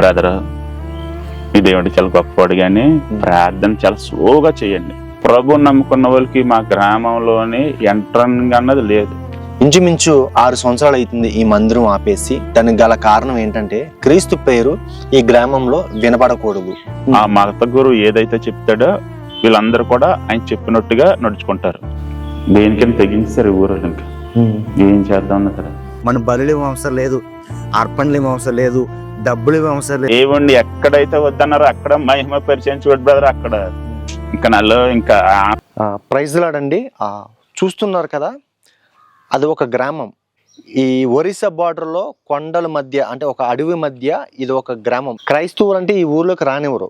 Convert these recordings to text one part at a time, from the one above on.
Brother ఈ దేవుడు చాలా గొప్పవాడు, కానీ ప్రార్థన చాలా స్లోగా చేయండి. ప్రభు నమ్ముకున్న వాళ్ళకి మా గ్రామంలోని ఎంట్రన్ అన్నది లేదు. ఇంచుమించు 6 సంవత్సరాలు అవుతుంది ఈ మందిరం ఆపేసి. దానికి గల కారణం ఏంటంటే క్రీస్తు పేరు ఈ గ్రామంలో వినపడకూడదు. ఆ మత గురువు ఏదైతే చెప్తాడో వీళ్ళందరూ కూడా ఆయన చెప్పినట్టుగా నడుచుకుంటారు. దేనికైనా తెగించారు ఊరు. ఇంకా ఏం చేద్దాం అన్న కదా, మన బలులు అవసరం లేదు, అర్పణలు అవసరం లేదు, డబ్బులు అవసరం లేదు. ఏవండి ఎక్కడైతే వద్దన్నారో అక్కడ మహిమ పరిచయం చూడు బ్రదర్. అక్కడ ఇంకా నల్లో ఇంకా ప్రైజ్ లాడండి. చూస్తున్నారు కదా, అది ఒక గ్రామం. ఈ ఒరిస్సా బార్డర్లో కొండల మధ్య, అంటే ఒక అడవి మధ్య ఇది ఒక గ్రామం. క్రైస్తవులు అంటే ఈ ఊర్లోకి రానివ్వరు.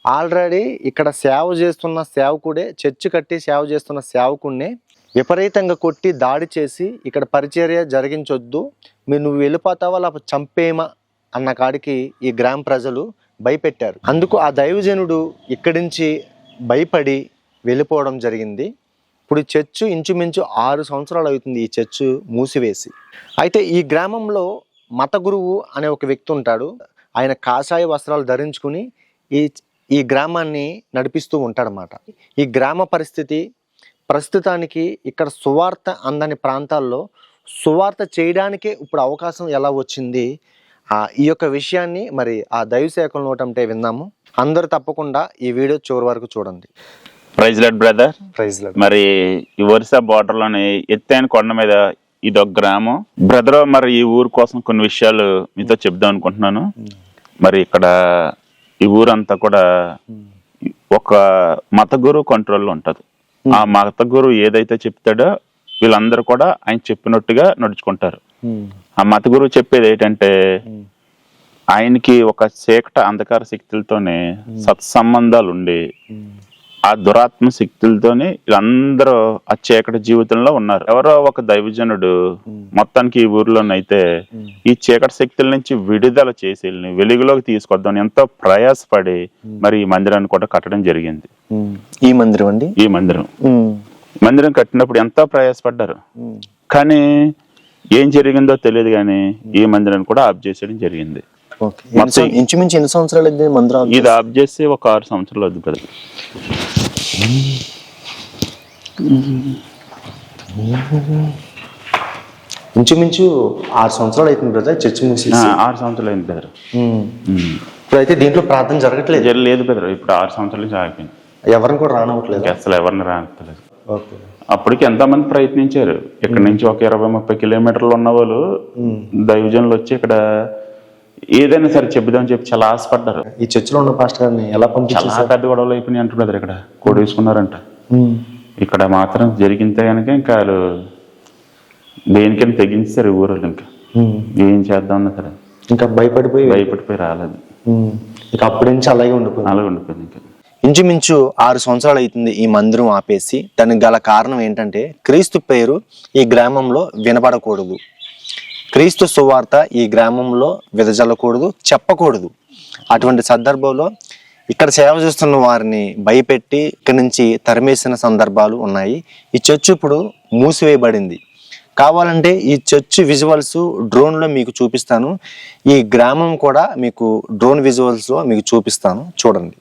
ఆల్రెడీ ఇక్కడ సేవ చేస్తున్న సేవకుడే, చర్చి కట్టి సేవ చేస్తున్న సేవకుడిని విపరీతంగా కొట్టి దాడి చేసి ఇక్కడ పరిచర్య జరిగించొద్దు, నువ్వు వెళ్ళిపోతావా లేకపోతే చంపేమా అన్న కాడికి ఈ గ్రామ ప్రజలు భయపెట్టారు. అందుకు ఆ దైవజనుడు ఇక్కడి నుంచి భయపడి వెళ్ళిపోవడం జరిగింది. ఇప్పుడు ఈ చర్చ్ ఇంచుమించు 6 సంవత్సరాలు అవుతుంది ఈ చర్చ్ మూసివేసి. అయితే ఈ గ్రామంలో మత గురువు అనే ఒక వ్యక్తి ఉంటాడు. ఆయన కాషాయ వస్త్రాలు ధరించుకుని ఈ గ్రామాన్ని నడిపిస్తూ ఉంటాడనమాట. ఈ గ్రామ పరిస్థితి ప్రస్తుతానికి ఇక్కడ సువార్త అందని ప్రాంతాల్లో సువార్త చేయడానికే ఇప్పుడు అవకాశం ఎలా వచ్చింది, ఈ యొక్క విషయాన్ని మరి ఆ దైవ సేవకుల నోటంటే విందాము. అందరూ తప్పకుండా ఈ వీడియో చివరి వరకు చూడండి. Praise lord brother. Praise lord. మరి ఈ ఒరిస్సా బార్డర్ లోని ఎత్తైన కొండ మీద ఇదొక గ్రామం బ్రదర్. మరి ఈ ఊరు కోసం కొన్ని విషయాలు మీతో చెప్దాం అనుకుంటున్నాను. మరి ఇక్కడ ఈ ఊరంతా కూడా ఒక మత గురువు కంట్రోల్లో ఉంటది. ఆ మత గురువు ఏదైతే చెప్తాడో వీళ్ళందరూ కూడా ఆయన చెప్పినట్టుగా నడుచుకుంటారు. ఆ మత గురువు చెప్పేది ఏంటంటే ఆయనకి ఒక చీకట అంధకార శక్తులతోనే సత్సంబంధాలు ఉండి ఆ దురాత్మ శక్తులతోని వీళ్ళందరూ ఆ చీకటి జీవితంలో ఉన్నారు. ఎవరో ఒక దైవజనుడు మొత్తానికి ఈ ఊర్లోనైతే ఈ చీకటి శక్తుల నుంచి విడుదల చేసి వెలుగులోకి తీసుకొద్దాం ఎంతో ప్రయాసపడి మరి ఈ మందిరాన్ని కూడా కట్టడం జరిగింది. ఈ మందిరం అండి, ఈ మందిరం కట్టినప్పుడు ఎంతో ప్రయాసపడ్డారు. కానీ ఏం జరిగిందో తెలియదు, కానీ ఈ మందిరాన్ని కూడా ఆఫ్ చేసేయడం జరిగింది. ఇంచుమించు ఎన్ని సంవత్సరాలు మందిరం ఇది ఆఫ్ చేసి ఒక 6 సంవత్సరాలు అవుతుంది కదా. ఇంచుమించు 6 సంవత్సరాలు అవుతుంది బ్రదర్ చర్చ్ మూసి. 6 సంవత్సరాలు అయింది బ్రదర్. ఇప్పుడు అయితే దీంట్లో ప్రార్థన జరగట్లేదు. లేదు బ్రదర్, ఇప్పుడు 6 సంవత్సరాల నుంచి ఆగిపోయింది. ఎవరిని కూడా రానవట్లేదు, అసలు ఎవరిని రానట్లేదు. అప్పటికి ఎంతమంది ప్రయత్నించారు. ఇక్కడ నుంచి ఒక 20-30 కిలోమీటర్లు ఉన్న వాళ్ళు దైవజనులు వచ్చి ఇక్కడ ఏదైనా సరే చెబుదామని చెప్పి చాలా ఆశపడ్డారు. ఈ చర్చిలో ఉన్న పాస్టర్ గారిని ఎలా పంపించారు? చాలా పెద్ద గొడవలు అయిపోయినాయి అంట బ్రదర్. ఇక్కడ కోడి వేసుకున్నారంట. ఇక్కడ మాత్రం జరిగితే కనుక ఇంకా వాళ్ళు దేనికైనా తెగించారు ఊరు. ఇంకా ఏం చేద్దాం అన్న సరే ఇంకా భయపడిపోయి రాలేదు. ఇక అప్పటి నుంచి అలాగే ఉండిపోయింది. ఇంకా ఇంచుమించు 6 సంవత్సరాలు అవుతుంది ఈ మందిరం ఆపేసి. దానికి గల కారణం ఏంటంటే క్రీస్తు పేరు ఈ గ్రామంలో వినపడకూడదు, క్రీస్తు సువార్త ఈ గ్రామంలో వెదజల్లకూడదు, చెప్పకూడదు. అటువంటి సందర్భంలో ఇక్కడ సేవ చేస్తున్న వారిని భయపెట్టి ఇక్కడి నుంచి తరిమేసిన సందర్భాలు ఉన్నాయి. ఈ చర్చ్ ఇప్పుడు మూసివేయబడింది. కావాలంటే ఈ చర్చ్ విజువల్స్ డ్రోన్లో మీకు చూపిస్తాను. ఈ గ్రామం కూడా మీకు డ్రోన్ విజువల్స్లో మీకు చూపిస్తాను, చూడండి.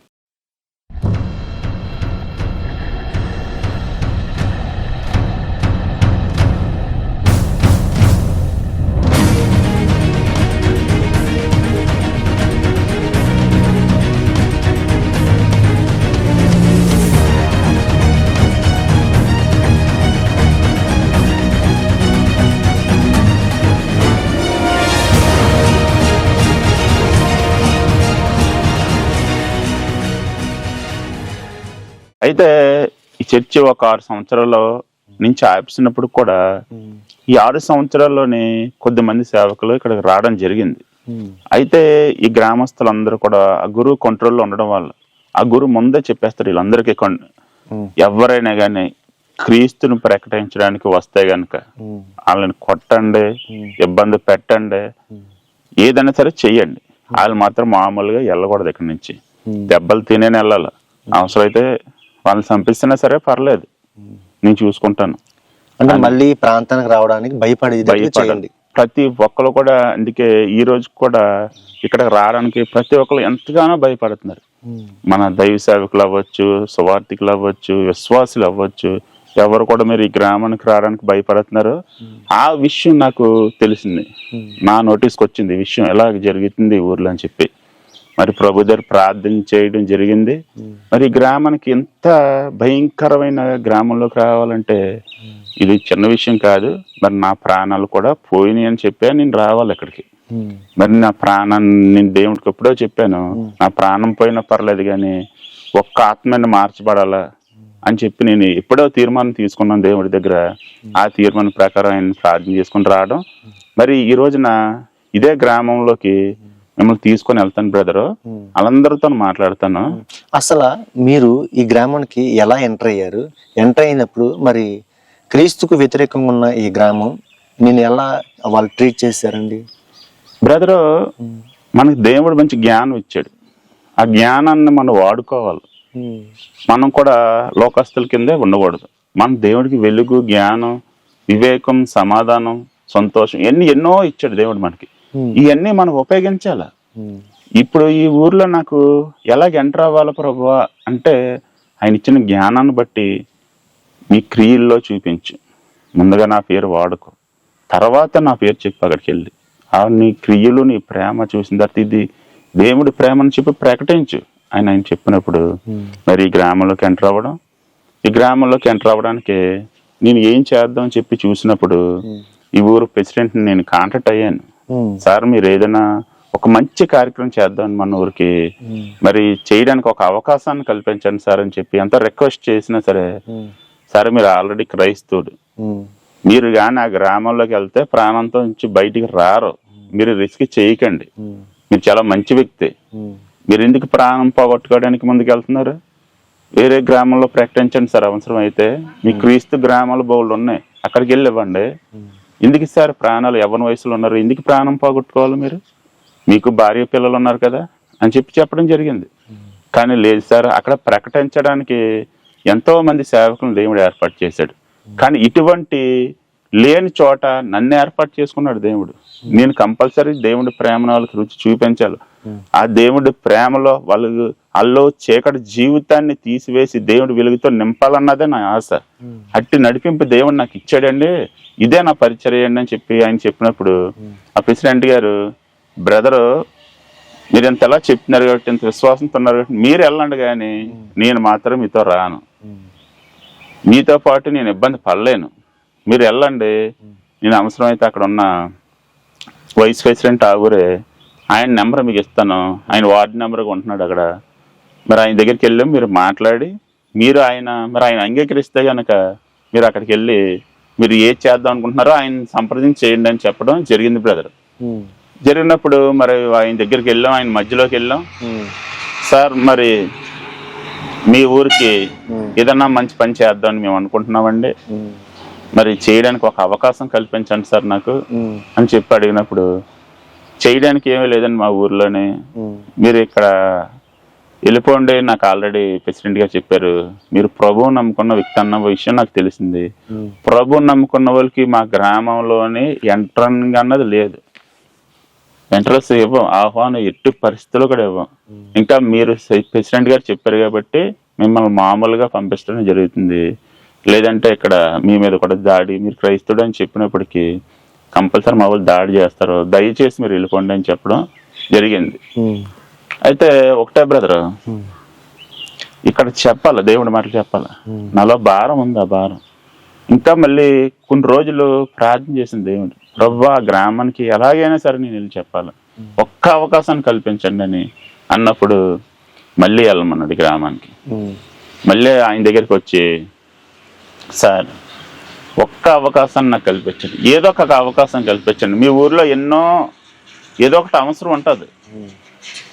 అయితే ఈ చర్చి ఒక 6 సంవత్సరాల నుంచి ఆపిస్తున్నప్పుడు కూడా ఈ 6 సంవత్సరాల్లోనే కొద్దిమంది సేవకులు ఇక్కడికి రావడం జరిగింది. అయితే ఈ గ్రామస్తులందరూ కూడా ఆ గురువు కంట్రోల్లో ఉండడం వల్ల ఆ గురువు ముందే చెప్పేస్తారు వీళ్ళందరికీ, ఎవరైనా కానీ క్రీస్తుని ప్రకటించడానికి వస్తే గనక వాళ్ళని కొట్టండి, ఇబ్బంది పెట్టండి, ఏదైనా సరే చెయ్యండి, వాళ్ళు మాత్రం మామూలుగా వెళ్ళకూడదు. ఇక్కడి నుంచి దెబ్బలు తినే వెళ్ళాలి. అవసరమైతే వాళ్ళని చంపిస్తున్నా సరే పర్లేదు, నేను చూసుకుంటాను. అంటే మళ్ళీ ప్రాంతానికి రావడానికి భయపడి ప్రతి ఒక్కరు కూడా అందుకే ఈ రోజు కూడా ఇక్కడ రావడానికి ప్రతి ఒక్కరు ఎంతగానో భయపడుతున్నారు. మన దైవ సేవకులు అవ్వచ్చు, సువార్థికులు అవ్వచ్చు, విశ్వాసులు అవ్వచ్చు, ఎవరు కూడా మీరు ఈ గ్రామానికి రావడానికి భయపడుతున్నారు. ఆ విషయం నాకు తెలిసింది, నా నోటీస్కి వచ్చింది ఈ విషయం ఎలా జరుగుతుంది ఈ ఊర్లో అని చెప్పి. మరి ప్రభు దగ్గర ప్రార్థన చేయడం జరిగింది. మరి ఈ గ్రామానికి ఎంత భయంకరమైన గ్రామంలోకి రావాలంటే ఇది చిన్న విషయం కాదు. మరి నా ప్రాణాలు కూడా పోయినాయి అని చెప్పా నేను రావాలి ఇక్కడికి. మరి నా ప్రాణాన్ని నేను దేవుడికి ఎప్పుడో చెప్పాను, నా ప్రాణం పోయినా పర్లేదు కానీ ఒక్క ఆత్మని మార్చబడాలా అని చెప్పి నేను ఎప్పుడో తీర్మానం తీసుకున్నాను దేవుడి దగ్గర. ఆ తీర్మానం ప్రకారం ఆయన ప్రార్థన చేసుకుని రావడం. మరి ఈ రోజున ఇదే గ్రామంలోకి మిమ్మల్ని తీసుకొని వెళ్తాను బ్రదరు, వాళ్ళందరితో మాట్లాడతాను. అసలు మీరు ఈ గ్రామానికి ఎలా ఎంటర్ అయ్యారు? ఎంటర్ అయినప్పుడు మరి క్రీస్తుకు వ్యతిరేకంగా ఉన్న ఈ గ్రామం నేను ఎలా వాళ్ళు ట్రీట్ చేశారండి? బ్రదరు, మనకి దేవుడు మంచి జ్ఞానం ఇచ్చాడు. ఆ జ్ఞానాన్ని మనం వాడుకోవాలి. మనం కూడా లోకస్తుల కిందే ఉండకూడదు. మన దేవుడికి వెలుగు, జ్ఞానం, వివేకం, సమాధానం, సంతోషం ఎన్నో ఇచ్చాడు దేవుడు మనకి. ఇవన్నీ మనం ఉపయోగించాల. ఇప్పుడు ఈ ఊర్లో నాకు ఎలాగ ఎంటర్ అవ్వాలి ప్రభువా అంటే ఆయన ఇచ్చిన జ్ఞానాన్ని బట్టి నీ క్రియల్లో చూపించు. ముందుగా నా పేరు వాడుకో, తర్వాత నా పేరు చెప్పు అక్కడికి వెళ్ళి. నీ క్రియలు, నీ ప్రేమ చూసిన తర్వాత ఇది దేవుడి ప్రేమని చెప్పి ప్రకటించు ఆయన చెప్పినప్పుడు మరి ఈ గ్రామంలోకి ఎంటర్ అవ్వడం. ఈ గ్రామంలోకి ఎంటర్ అవ్వడానికి నేను ఏం చేద్దాం అని చెప్పి చూసినప్పుడు ఈ ఊరు ప్రెసిడెంట్ని నేను కాంటాక్ట్ అయ్యాను. సార్ మీరు ఏదైనా ఒక మంచి కార్యక్రమం చేద్దాం మన ఊరికి, మరి చేయడానికి ఒక అవకాశాన్ని కల్పించండి సార్ అని చెప్పి ఎంత రిక్వెస్ట్ చేసినా సరే, సరే మీరు ఆల్రెడీ క్రైస్తవుడు, మీరు కానీ ఆ గ్రామంలోకి వెళ్తే ప్రాణంతో నుంచి బయటికి రారు, మీరు రిస్క్ చేయకండి, మీరు చాలా మంచి వ్యక్తి, మీరు ఎందుకు ప్రాణం పోగొట్టుకోవడానికి ముందుకు వెళ్తున్నారు, వేరే గ్రామంలో ప్రకటించండి సార్, అవసరం అయితే మీ క్రీస్తు గ్రామాల బౌళ్ళు ఉన్నాయి అక్కడికి వెళ్ళి ఇవ్వండి. ఎందుకు ఇస్తారు ప్రాణాలు, యవ్వన వయసులో ఉన్నారు, ఎందుకు ప్రాణం పోగొట్టుకోవాలి, మీరు మీకు భార్య పిల్లలు ఉన్నారు కదా అని చెప్పడం జరిగింది. కానీ లేదు సార్, అక్కడ ప్రకటించడానికి ఎంతో మంది సేవకులను దేవుడు ఏర్పాటు చేశాడు. కానీ ఇటువంటి లేని చోట నన్ను ఏర్పాటు చేసుకున్నాడు దేవుడు. నేను కంపల్సరీ దేవుడి ప్రేమను వాళ్ళకి రుచి చూపించాలి. ఆ దేవుడి ప్రేమలో వాళ్ళు చీకటి జీవితాన్ని తీసివేసి దేవుడి వెలుగుతో నింపాలన్నదే నా ఆశ. అట్టి నడిపింపు దేవుడు నాకు ఇచ్చాడండి, ఇదే నా పరిచర్య అండి అని చెప్పి ఆయన చెప్పినప్పుడు ఆ ప్రెసిడెంట్ గారు, బ్రదరు మీరు ఎంతలా చెప్తున్నారు కాబట్టి, ఇంత విశ్వాసంతో ఉన్నారు కాబట్టి మీరు వెళ్ళండి, కానీ నేను మాత్రం మీతో రాను, మీతో పాటు నేను ఇబ్బంది పడలేను, మీరు వెళ్ళండి. నేను అవసరమైతే అక్కడ ఉన్న వైస్ ప్రెసిడెంట్ ఆ ఊరే, ఆయన నెంబర్ మీకు ఇస్తాను, ఆయన వార్డు నెంబర్గా ఉంటున్నాడు అక్కడ, మరి ఆయన దగ్గరికి వెళ్ళి మీరు మాట్లాడి మీరు ఆయన అంగీకరిస్తే కనుక మీరు అక్కడికి వెళ్ళి మీరు ఏది చేద్దాం అనుకుంటున్నారో ఆయన సంప్రదించి చేయండి అని చెప్పడం జరిగింది బ్రదర్. జరిగినప్పుడు మరి ఆయన దగ్గరికి వెళ్ళాం, ఆయన మధ్యలోకి వెళ్ళాం. సార్ మరి మీ ఊరికి ఏదన్నా మంచి పని చేద్దామని మేము అనుకుంటున్నామండి, మరి చేయడానికి ఒక అవకాశం కల్పించండి సార్ నాకు అని చెప్పి అడిగినప్పుడు, చేయడానికి ఏమీ లేదండి మా ఊర్లోనే, మీరు ఇక్కడ వెళ్ళిపోండి, నాకు ఆల్రెడీ ప్రెసిడెంట్ గారు చెప్పారు, మీరు ప్రభువు నమ్ముకున్న వ్యక్తి అన్న విషయం నాకు తెలిసింది, ప్రభువు నమ్ముకున్న వాళ్ళకి మా గ్రామంలోని ఎంట్రన్స్ అన్నది లేదు, ఎంట్రన్స్ ఇవ్వం, ఆహ్వానం ఎట్టి పరిస్థితుల్లో కూడా ఇవ్వం. ఇంకా మీరు ప్రెసిడెంట్ గారు చెప్పారు కాబట్టి మిమ్మల్ని మామూలుగా పంపించడం జరుగుతుంది, లేదంటే ఇక్కడ మీ మీద కూడా దాడి, మీరు క్రైస్తవుడు అని చెప్పినప్పటికీ కంపల్సరీ మా వాళ్ళు దాడి చేస్తారు, దయచేసి మీరు వెళ్ళిపోండి అని చెప్పడం జరిగింది. అయితే ఒకటే బ్రదర్, ఇక్కడ చెప్పాలి, దేవుడి మాటలు చెప్పాలి, నాలో భారం ఉంది. ఆ భారం ఇంకా మళ్ళీ కొన్ని రోజులు ప్రార్థన చేసింది దేవుడు, ప్రభువా గ్రామానికి ఎలాగైనా సరే నేను వెళ్ళి చెప్పాలి, ఒక్క అవకాశాన్ని కల్పించండి అని అన్నప్పుడు మళ్ళీ వెళ్ళమన్నాడు గ్రామానికి. మళ్ళీ ఆయన దగ్గరికి వచ్చి, సార్ ఒక్క అవకాశాన్ని నాకు కల్పించండి, ఏదో ఒక అవకాశం కల్పించండి, మీ ఊర్లో ఏదో ఒకటి అవసరం ఉంటుంది.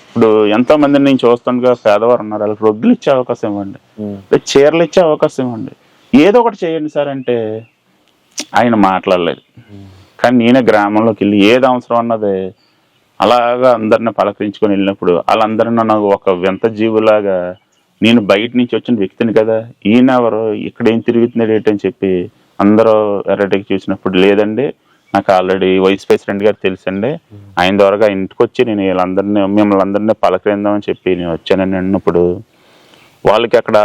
ఇప్పుడు ఎంతో మందిని నేను చూస్తుండగా పేదవారు ఉన్నారు, వాళ్ళకి రొగ్గులు ఇచ్చే అవకాశం ఇవ్వండి, చీరలు ఇచ్చే అవకాశం ఇవ్వండి, ఏదో ఒకటి చేయండి సార్ అంటే ఆయన మాట్లాడలేదు. కానీ నేనే గ్రామంలోకి వెళ్ళి ఏది అవసరం అన్నది అలాగా అందరిని పలకరించుకొని వెళ్ళినప్పుడు వాళ్ళందరినీ నాకు ఒక వింత జీవులాగా, నేను బయట నుంచి వచ్చిన వ్యక్తిని కదా, ఈయన ఎవరు, ఇక్కడ ఏం తిరుగుతున్నాడు ఏంటని చెప్పి అందరూ వెరైటీకి చూసినప్పుడు, లేదండి నాకు ఆల్రెడీ వైస్ ప్రెసిడెంట్ గారు తెలుసండి. ఆయన ద్వారాగా ఇంటికి వచ్చి నేను మిమ్మల్ని అందరినీ పలకరిందామని చెప్పి నేను వచ్చానని అన్నప్పుడు వాళ్ళకి అక్కడ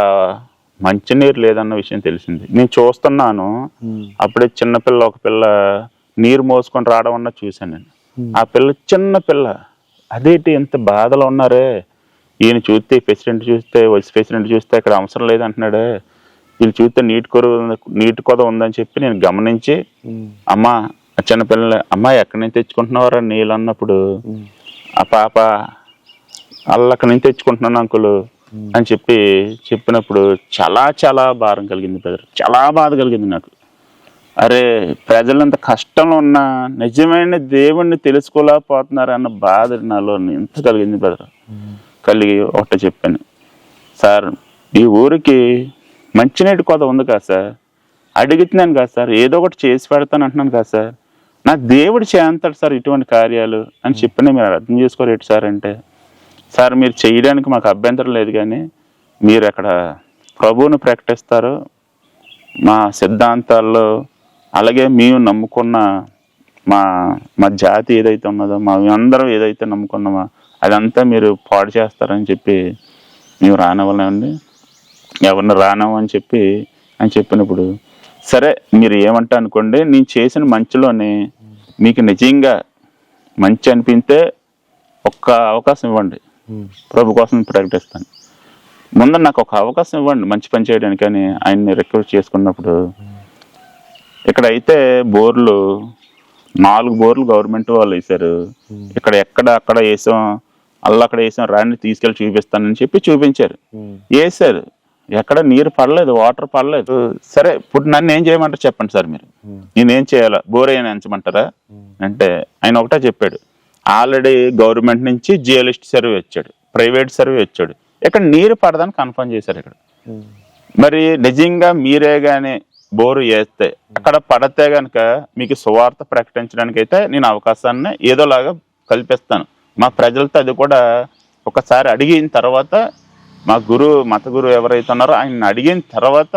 మంచినీరు లేదన్న విషయం తెలిసింది. నేను చూస్తున్నాను, అప్పుడే చిన్నపిల్ల ఒక పిల్ల నీరు మోసుకొని రావడం అన్న చూశాను నేను. ఆ పిల్ల చిన్న పిల్ల, అదేంటి ఎంత బాధలో ఉన్నారే, ఈయన చూస్తే ప్రెసిడెంట్ చూస్తే వైస్ ప్రెసిడెంట్ చూస్తే ఇక్కడ అవసరం లేదంటున్నాడే, వీళ్ళు చూస్తే నీటి కొద ఉందని చెప్పి నేను గమనించి, అమ్మా చిన్నపిల్లలు, అమ్మా ఎక్కడి నుంచి తెచ్చుకుంటున్నావారా నీళ్ళు అన్నప్పుడు ఆ పాప అక్కడి నుంచి తెచ్చుకుంటున్నాను అంకులు అని చెప్పినప్పుడు చాలా చాలా భారం కలిగింది బ్రదర్, చాలా బాధ కలిగింది నాకు. అరే ప్రజలంత కష్టంలో ఉన్న నిజమైన దేవుణ్ణి తెలుసుకోలేకపోతున్నారు అన్న బాధ నాలో ఎంత కలిగింది బ్రదర్. కలిగి ఒకటే చెప్పాను, సార్ ఈ ఊరికి మంచినీటి కొద ఉంది కదా సార్, అడుగుతున్నాను కదా సార్, ఏదో ఒకటి చేసి పెడతాను అంటున్నాను కదా సార్, నా దేవుడు చేస్తాడు సార్ ఇటువంటి కార్యాలు అని చెప్పినా మీరు అర్థం చేసుకోరేంటి సార్ అంటే, సార్ మీరు చేయడానికి మాకు అభ్యంతరం లేదు, కానీ మీరు అక్కడ ప్రభువుని ప్రకటిస్తారు, మా సిద్ధాంతాల్లో అలాగే మేము నమ్ముకున్న మా జాతి ఏదైతే ఉన్నదో, మా అందరం ఏదైతే నమ్ముకున్నామో అదంతా మీరు పాడు చేస్తారని చెప్పి మేము రానివ్వలేమండి, ఎవరిని రానవని చెప్పినప్పుడు సరే మీరు ఏమంటా అనుకోండి, నేను చేసిన మంచిలోనే మీకు నిజంగా మంచి అనిపిస్తే ఒక్క అవకాశం ఇవ్వండి, ప్రభు కోసం ప్రకటిస్తాను, ముందు నాకు ఒక అవకాశం ఇవ్వండి మంచి పని చేయడానికి అని ఆయన్ని రిక్వెస్ట్ చేసుకున్నప్పుడు, ఇక్కడైతే బోర్లు 4 బోర్లు గవర్నమెంట్ వాళ్ళు వేశారు, ఇక్కడ అక్కడ వేసాం అక్కడ వేసాం రాని తీసుకెళ్ళి చూపిస్తానని చెప్పి చూపించారు, వేసారు, ఎక్కడ నీరు పడలేదు, వాటర్ పడలేదు. సరే ఇప్పుడు నన్ను ఏం చేయమంటారు చెప్పండి సార్, మీరు నేనేం చేయాలా, బోర్ అయినా ఎంచమంటారా అంటే ఆయన ఒకటే చెప్పాడు, ఆల్రెడీ గవర్నమెంట్ నుంచి జియోలిస్ట్ సర్వే వచ్చాడు, ప్రైవేట్ సర్వే వచ్చాడు, ఇక్కడ నీరు పడదని కన్ఫర్మ్ చేశారు. ఇక్కడ మరి నిజంగా మీరే కానీ బోరు వేస్తే అక్కడ పడితే గనక మీకు సువార్త ప్రకటించడానికి అయితే నేను అవకాశాన్ని ఏదోలాగా కల్పిస్తాను, మా ప్రజలతో అది కూడా ఒకసారి అడిగిన తర్వాత మా మత గురువు ఎవరైతే ఉన్నారో ఆయన అడిగిన తర్వాత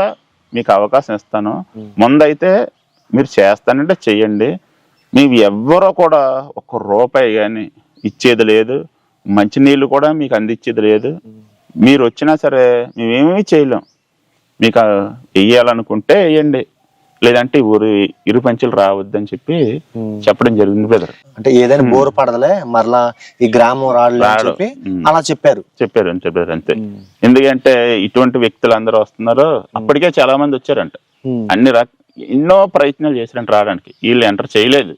మీకు అవకాశం ఇస్తాను, ముందైతే మీరు చేస్తానంటే చెయ్యండి, మీరు ఎవ్వరూ కూడా ₹1 కానీ ఇచ్చేది లేదు, మంచినీళ్ళు కూడా మీకు అందించేది లేదు, మీరు వచ్చినా సరే మేమేమీ చేయలేం, మీకు వెయ్యాలనుకుంటే వేయండి, లేదంటే ఇరు పంచులు రావద్దని చెప్పడం జరిగింది బ్రదర్. అంటే ఏదైనా బోరు పడదలే మరలా ఈ గ్రామం రాడు అలా చెప్పారు అంతే. ఎందుకంటే ఇటువంటి వ్యక్తులు అందరూ వస్తున్నారు, అప్పటికే చాలా మంది వచ్చారంట, ఎన్నో ప్రయత్నాలు చేశారంట రావడానికి, వీళ్ళు ఎంటర్ చేయలేదు,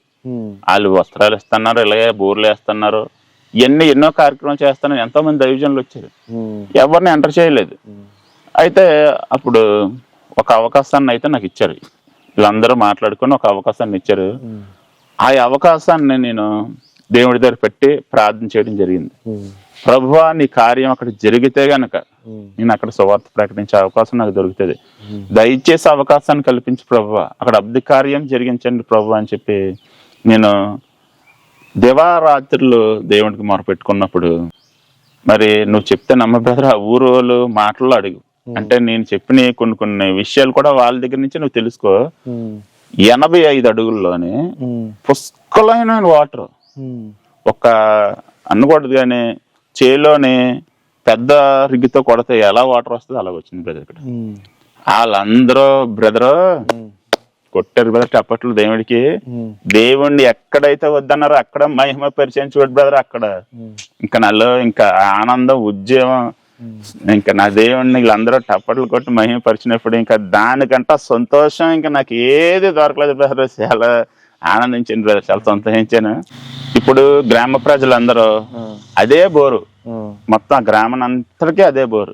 వాళ్ళు వస్త్రాలు ఇస్తున్నారు, ఇలాగే బోర్లు వేస్తున్నారు, ఎన్నో కార్యక్రమాలు చేస్తున్నారు, ఎంతో మంది దైవజనులు వచ్చారు, ఎవరిని ఎంటర్ చేయలేదు. అయితే అప్పుడు ఒక అవకాశాన్ని అయితే నాకు ఇచ్చారు, వీళ్ళందరూ మాట్లాడుకుని ఒక అవకాశాన్ని ఇచ్చారు, ఆ అవకాశాన్ని నేను దేవుడి దగ్గర పెట్టి ప్రార్థన చేయడం జరిగింది, ప్రభువా నీ కార్యం అక్కడ జరిగితే గనక నేను అక్కడ సువార్త ప్రకటించే అవకాశం నాకు దొరుకుతుంది, దయచేసి అవకాశాన్ని కల్పించి ప్రభువా అక్కడ అబ్ది కార్యం జరిగించండి ప్రభువా అని చెప్పి నేను దివారాత్రులు దేవుడికి మొరపెట్టుకున్నప్పుడు, మరి నువ్వు చెప్తే నమ్మ బ్రదర్, ఆ ఊరోళ్ళు మాటల్లో అడుగు, అంటే నేను చెప్పిన కొన్ని విషయాలు కూడా వాళ్ళ దగ్గర నుంచి నువ్వు తెలుసుకో, 85 అడుగుల్లోనే పుష్కలమైన వాటర్, ఒక అనకూడదు కానీ చేలోని పెద్ద రిగ్గితో కొడితే ఎలా వాటర్ వస్తుంది అలా వచ్చింది బ్రదర్. ఇక్కడ వాళ్ళందరూ బ్రదరు కొట్టారు బ్రదర్ అప్పట్లో దేవుడికి, దేవుణ్ణి ఎక్కడైతే వద్దన్నారో అక్కడ మహిమ పరిచయం చూడు బ్రదర్, అక్కడ ఇంకా నాలో ఇంకా ఆనందం ఉద్యమం, ఇంకా నా దేవుణ్ణి వీళ్ళందరూ టప్పట్లు కొట్టి మహిమ పరిచినప్పుడు ఇంకా దానికంటే సంతోషం ఇంకా నాకు ఏది దొరకలేదు బ్రదర్, చాలా ఆనందించాను బ్రదర్, చాలా సంతోషించాను. ఇప్పుడు గ్రామ ప్రజలందరూ అదే బోరు, మొత్తం ఆ గ్రామం అంతటికీ అదే బోరు,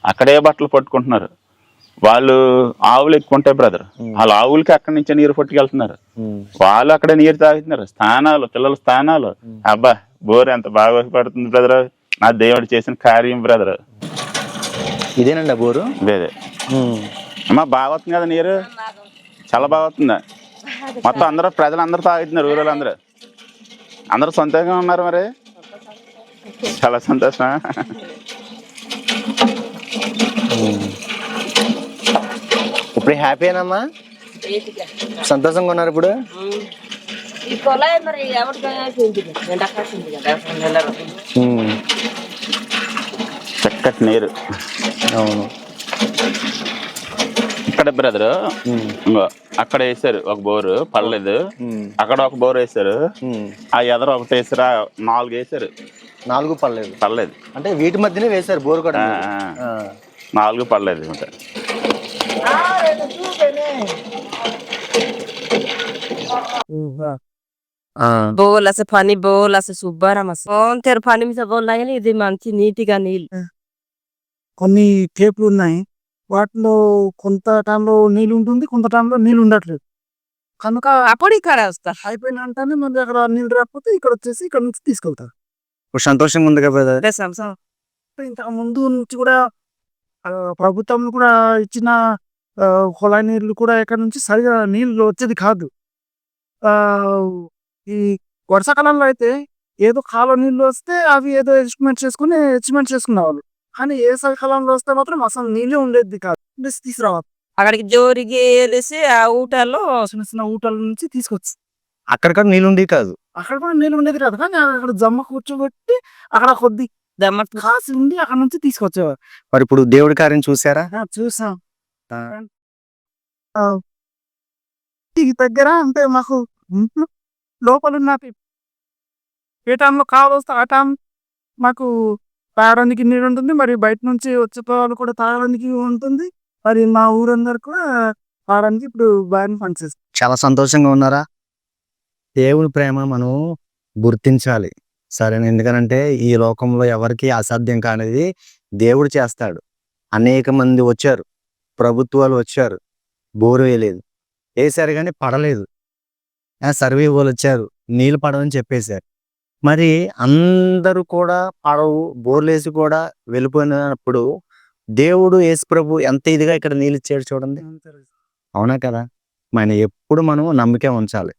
అక్కడే బట్టలు పట్టుకుంటున్నారు, వాళ్ళు ఆవులు ఎక్కువ ఉంటాయి బ్రదర్, వాళ్ళ ఆవులకి అక్కడి నుంచే నీరు పట్టుకెళ్తున్నారు, వాళ్ళు అక్కడే నీరు తాగుతున్నారు, స్థానాలు పిల్లల స్థానాలు, అబ్బా బోరు ఎంత బాగా ఉపయోగపడుతుంది బ్రదర్, నా దేవుడు చేసిన కార్యం బ్రదర్. ఇదేనండి బోరు, ఇదే అమ్మా బాగా వస్తుంది కదా నీరు, చాలా బాగా వస్తుందా, మొత్తం అందరూ ప్రజలందరూ తాగుతున్నారు, ఊరు వాళ్ళందరూ అందరూ సంతోషంగా ఉన్నారు, మరి చాలా సంతోషం. ఇప్పుడు హ్యాపీయేనమ్మా, సంతోషంగా ఉన్నారు ఇప్పుడు. ఈ కొలాయి మరి ఎవరికైనా అయిపోయింది ఎండాకాసింది కదా నెల రోజులు. ఉమ్. చక్కటి నీరు. అవును. ఇక్కడ బ్రదర్ ఉమ్. అక్కడ వేసారు ఒక బోరు పడలేదు, ఉమ్. అక్కడ ఒక బోర్ వేసారు, ఉమ్. ఆ ఎదర ఒకటి వేసారు, 4 వేసారు 4 పడలేదు. పడలేదు. అంటే వీటి మధ్యనే వేశారు బోరు కూడా. 4 పడలేదు అనమాట. బోల్ అసలు పని బోల్ అసలు శుభ్రం అసలు తెర పని మీద బోల్ కానీ ఇది మంచి నీట్గా నీళ్ళు. కొన్ని టేపులు ఉన్నాయి, వాటిలో కొంత టైంలో నీళ్ళు ఉంటుంది, కొంత టైంలో నీళ్ళు ఉండట్లేదు. కనుక అప్పుడు ఇక్కడ వస్తా అయిపోయిన వెంటనే మళ్ళీ అక్కడ నీళ్ళు రాకపోతే ఇక్కడ వచ్చేసి ఇక్కడ నుంచి తీసుకెళ్తారు. ఇప్పుడు సంతోషంగా ఉంది కదా brother? ఇంతకు ముందు నుంచి కూడా ప్రభుత్వం కూడా ఇచ్చిన కుళాయి నీళ్ళు కూడా ఇక్కడ నుంచి సరిగా నీళ్ళు వచ్చేది కాదు. ఆ ఈ వర్షాకాలంలో అయితే ఏదో కాలువ నీళ్ళు వస్తే అవి ఏదో ఎస్టిమేట్ చేసుకునేవాళ్ళు. కానీ ఏ కాలంలో వస్తే మాత్రం అసలు నీళ్ళే ఉండేది కాదు. తీసుకురావాలి అక్కడికి జోరికి వెళ్ళేసి ఆ ఊటల్లో చిన్న చిన్న ఊటల నుంచి తీసుకొచ్చి అక్కడ నీళ్ళు ఉండేవి కాదు. అక్కడ కూడా నీళ్ళు ఉండేది కాదు, కానీ అక్కడ జమ్మ కూర్చోబెట్టి అక్కడ కొద్ది దమ్మ కాసి ఉండి అక్కడ నుంచి తీసుకొచ్చేవారు. మరి ఇప్పుడు దేవుడి కార్యం చూసారా? చూసాం. ఇంటికి దగ్గర అంటే మాకు ఇంట్లో లోపల ఉన్న ఏ టైంలో కావస్తే ఆ టైం మాకు తాగడానికి నీరు ఉంటుంది, మరి బయట నుంచి వచ్చే వాళ్ళు కూడా తాగడానికి ఉంటుంది, మరి మా ఊరందరూ కూడా తాగడానికి ఇప్పుడు బాగా పనిచేస్తుంది. చాలా సంతోషంగా ఉన్నారా? దేవుడి ప్రేమ మనం గుర్తించాలి, సరేనా? ఎందుకనంటే ఈ లోకంలో ఎవరికి అసాధ్యం కానిది దేవుడు చేస్తాడు. అనేక మంది వచ్చారు, ప్రభుత్వాలు వచ్చారు, బోరు వేయలేదు, వేసారు కానీ పడలేదు. సర్వే వాళ్ళు వచ్చారు, నీళ్ళు పడవని చెప్పేశారు. మరి అందరూ కూడా పడవు, బోర్లేసి కూడా వెళ్ళిపోయినప్పుడు దేవుడు యేసు ప్రభు ఎంత ఇదిగా ఇక్కడ నీళ్ళు ఇచ్చాడు చూడండి. అవునా కదా? ఎప్పుడు మనం నమ్మికే ఉంచాలి.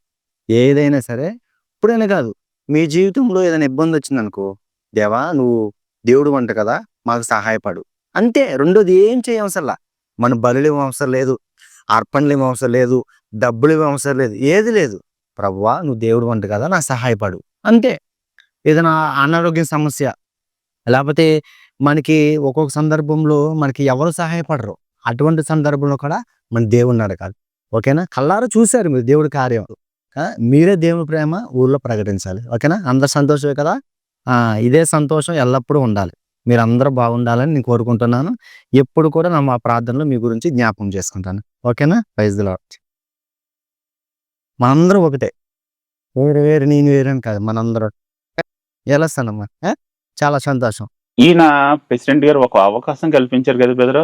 ఏదైనా సరే, ఇప్పుడైనా కాదు, మీ జీవితంలో ఏదైనా ఇబ్బంది వచ్చింది అనుకో, దేవా నువ్వు దేవుడు వంట కదా, మాకు సహాయపడు అంతే. రెండోది ఏం చేయవసరంలా, మన బలులు అవసరం లేదు, అర్పణలు అవసరం లేదు, డబ్బులు అవసరం లేదు, ఏది లేదు. ప్రభువా నువ్వు దేవుడు వంట కదా, నాకు సహాయపడు అంతే. ఏదైనా అనారోగ్య సమస్య, లేకపోతే మనకి ఒక్కొక్క సందర్భంలో మనకి ఎవరు సహాయపడరు, అటువంటి సందర్భంలో కూడా మన దేవుడిని అడగాలి. ఓకేనా? కళ్ళారా చూశారు మీరు దేవుడి కార్యం, మీరే దేవుని ప్రేమ ఊర్లో ప్రకటించాలి. ఓకేనా? అందరు సంతోషమే కదా? ఇదే సంతోషం ఎల్లప్పుడూ ఉండాలి. మీరు అందరూ బాగుండాలని నేను కోరుకుంటున్నాను. ఎప్పుడు కూడా నా మా ప్రార్థనలో మీ గురించి జ్ఞాపకం చేసుకుంటాను. ఓకేనా? Praise the lord. మనందరం ఒకటే, వేరు వేరు నేను వేరు అని కాదు, మనందరం ఎలాస్తానమ్మా. చాలా సంతోషం. ఈయన ప్రెసిడెంట్ గారు ఒక అవకాశం కల్పించారు కదా బ్రదర్.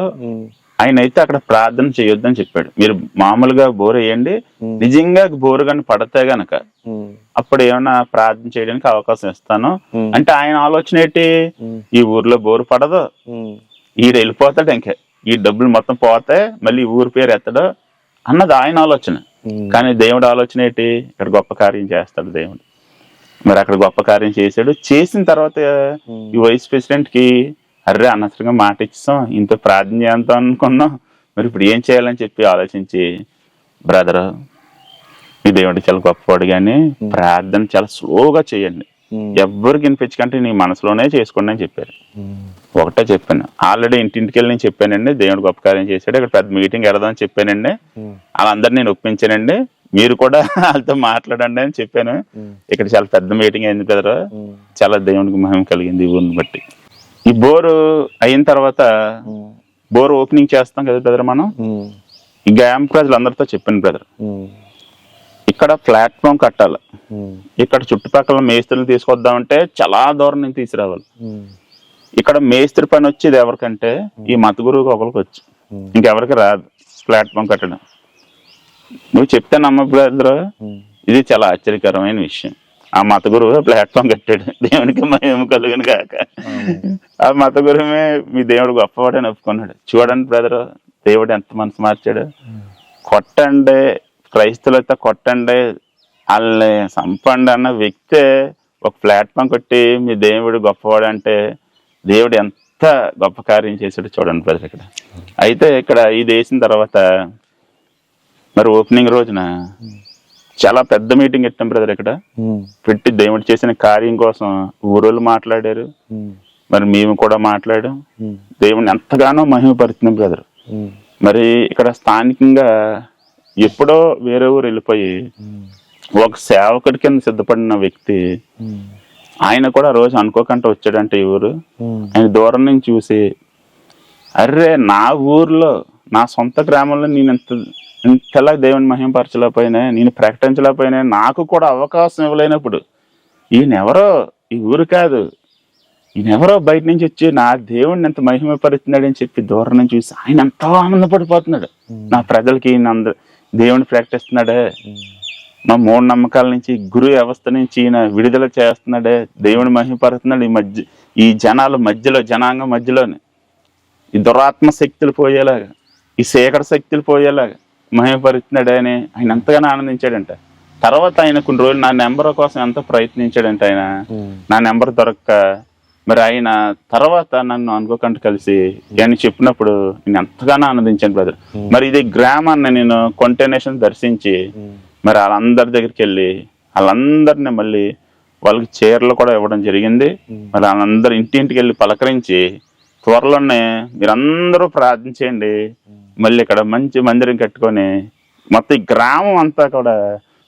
ఆయన అయితే అక్కడ ప్రార్థన చేయొద్దని చెప్పాడు. మీరు మామూలుగా బోర్ వేయండి, నిజంగా బోరు కానీ పడితే గనక అప్పుడు ఏమన్నా ప్రార్థన చేయడానికి అవకాశం ఇస్తాను అంటే, ఆయన ఆలోచన ఏంటి, ఈ ఊర్లో బోరు పడదు, ఈడు వెళ్ళిపోతాడు, ఇంకా ఈ డబ్బులు మొత్తం పోతే మళ్ళీ ఊరి పేరు ఎత్తడు అన్నది ఆయన ఆలోచన. కానీ దేవుడు ఆలోచన ఏంటి, ఇక్కడ గొప్ప కార్యం చేస్తాడు దేవుడు. మరి అక్కడ గొప్ప కార్యం చేశాడు. చేసిన తర్వాత ఈ వైస్ ప్రెసిడెంట్ కి అర్రే అనవసరంగా మాట ఇచ్చాం, ఇంత ప్రార్థన చేద్దాం అనుకున్నాం, మరి ఇప్పుడు ఏం చేయాలని చెప్పి ఆలోచించి, బ్రదర్ ఈ దేవుడు చాలా గొప్పవాడు, కానీ ప్రార్థన చాలా స్లోగా చేయండి, ఎవ్వరికి వినిపించకంటే నీ మనసులోనే చేసుకోండి అని చెప్పారు. ఒకటే చెప్పాను, ఆల్రెడీ ఇంటింటికి వెళ్ళి నేను చెప్పానండి, దేవుడు గొప్ప కార్యం చేశాడు, ఇక్కడ పెద్ద మీటింగ్ ఎడదామని చెప్పానండి, వాళ్ళందరినీ నేను ఒప్పించానండి, మీరు కూడా వాళ్ళతో మాట్లాడండి అని చెప్పాను. ఇక్కడ చాలా పెద్ద మీటింగ్ అయింది బ్రదర్, చాలా దేవునికి మహిమ కలిగింది ఈ ఊరిని బట్టి. ఈ బోరు అయిన తర్వాత బోర్ ఓపెనింగ్ చేస్తాం కదా బ్రదర్ మనం, ఈ గ్రామ ప్రజలందరితో చెప్పాను బ్రదర్, ఇక్కడ ప్లాట్ఫామ్ కట్టాలి, ఇక్కడ చుట్టుపక్కల మేస్త్రులను తీసుకొద్దామంటే చాలా దూరం నుంచి తీసుకురావాలి. ఇక్కడ మేస్త్రి పని వచ్చేది ఎవరికంటే ఈ మత గురువుకి ఒకరికి వచ్చి, ఇంకెవరికి రాదు ప్లాట్ఫామ్ కట్టడం. నువ్వు చెప్తే నమ్మ బ్రదర్, ఇది చాలా ఆశ్చర్యకరమైన విషయం. ఆ మత గురువు ప్లాట్ఫామ్ కట్టాడు, దేవునికి మహిమ కలుగును కాక. ఆ మత గురువే మీ దేవుడు గొప్పవాడని ఒప్పుకున్నాడు. చూడండి బ్రదర్, దేవుడు ఎంత మనసు మార్చాడు. కొట్టండి, క్రైస్తవులతో కొట్టండి, వాళ్ళని సంపండి అన్న వ్యక్తే ఒక ప్లాట్ఫామ్ కొట్టి మీ దేవుడు గొప్పవాడు అంటే, దేవుడు ఎంత గొప్ప కార్యం చేశాడు చూడండి బ్రదర్. ఇక్కడ అయితే ఇక్కడ ఇది వేసిన తర్వాత మరి ఓపెనింగ్ రోజున చాలా పెద్ద మీటింగ్ పెట్టాం బ్రదర్ ఇక్కడ. పెట్టి దేవుడు చేసిన కార్యం కోసం ఊరోళ్ళు మాట్లాడారు, మరి మేము కూడా మాట్లాడాం. దేవుడిని ఎంతగానో మహిమపరుస్తున్నాం బ్రదర్. మరి ఇక్కడ స్థానికంగా ఎప్పుడో వేరే ఊరు వెళ్ళిపోయి ఒక సేవకుడి కింద సిద్ధపడిన వ్యక్తి, ఆయన కూడా రోజు అనుకోకుండా వచ్చాడంటే ఈ ఊరు. ఆయన దూరం నుంచి చూసి, అర్రే నా ఊర్లో నా సొంత గ్రామంలో నేను ఇంతలా దేవుని మహిమపరచలేకపోయినా, నేను ప్రకటించలేకపోయినా, నాకు కూడా అవకాశం ఇవ్వలేనప్పుడు ఈయనెవరో ఈ ఊరు కాదు, ఈయనెవరో బయట నుంచి వచ్చి నా దేవుడిని ఎంత మహిమపరుస్తున్నాడు అని చెప్పి దూరం నుంచి చూసి ఆయన ఎంతో ఆనందపడిపోతున్నాడు. నా ప్రజలకి ఈయన దేవుని ప్రకటిస్తున్నాడే, మా మూఢనమ్మకాల నుంచి గురు వ్యవస్థ నుంచి ఈయన విడుదల చేస్తున్నాడే, దేవుని మహిమపరుస్తున్నాడు. ఈ జనాల మధ్యలో, జనాంగం మధ్యలోనే ఈ దురాత్మ శక్తులు పోయేలాగా, ఈ చీకటి శక్తులు పోయేలాగా మహిమపరుస్తున్నాడే అని ఆయన ఎంతగానో ఆనందించాడంట. తర్వాత ఆయన కొన్ని రోజులు నా నెంబర్ కోసం ఎంతో ప్రయత్నించాడంట. ఆయన నా నెంబర్ దొరక్క మరి ఆయన తర్వాత నన్ను అనుకోకుండా కలిసి ఆయన చెప్పినప్పుడు నేను ఎంతగానో ఆనందించాను బ్రదర్. మరి ఇది గ్రామాన్ని నేను కంటిన్యూషన్ దర్శించి మరి వాళ్ళందరి దగ్గరికి వెళ్ళి వాళ్ళందరినీ మళ్ళీ వాళ్ళకి చీరలు కూడా ఇవ్వడం జరిగింది. మరి వాళ్ళందరూ ఇంటింటికి వెళ్ళి పలకరించి త్వరలోనే మీరందరూ ప్రార్థించేయండి, మళ్ళీ ఇక్కడ మంచి మందిరం కట్టుకొని మొత్తం ఈ గ్రామం అంతా కూడా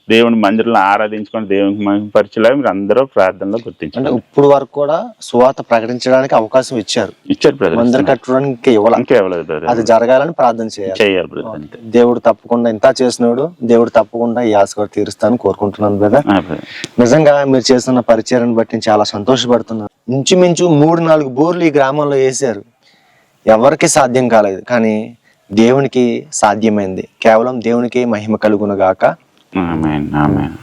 దేవుని మందిరంలో ఆరాధించుకొని దేవునికి మహిమపరిచేలా మీరు అందరూ ప్రార్థనలో గుర్తించారు. అంటే ఇప్పుడు వరకు కూడా సువార్త ప్రకటించడానికి అవకాశం ఇచ్చారు బ్రదర్. మందిరం కట్టడానికి ఇవ్వలేదు బ్రదర్. అది జరగాలని ప్రార్థన చేయాలి బ్రదర్. అంతే. దేవుడు తప్పకుండా ఇంత చేసినాడు, దేవుడు తప్పకుండా ఈ ఆశ కూడా తీరుస్తాను కోరుకుంటున్నాను బ్రదర్. నిజంగా మీరు చేస్తున్న పరిచయాన్ని బట్టి నేను చాలా సంతోషపడుతున్నాను. ఇంచుమించు 3-4 బోర్లు ఈ గ్రామంలో వేశారు, ఎవరికి సాధ్యం కాలేదు, కానీ దేవునికి సాధ్యమైంది. కేవలం దేవునికి మహిమ కలుగును గాక. ఆమేన్, ఆమేన్.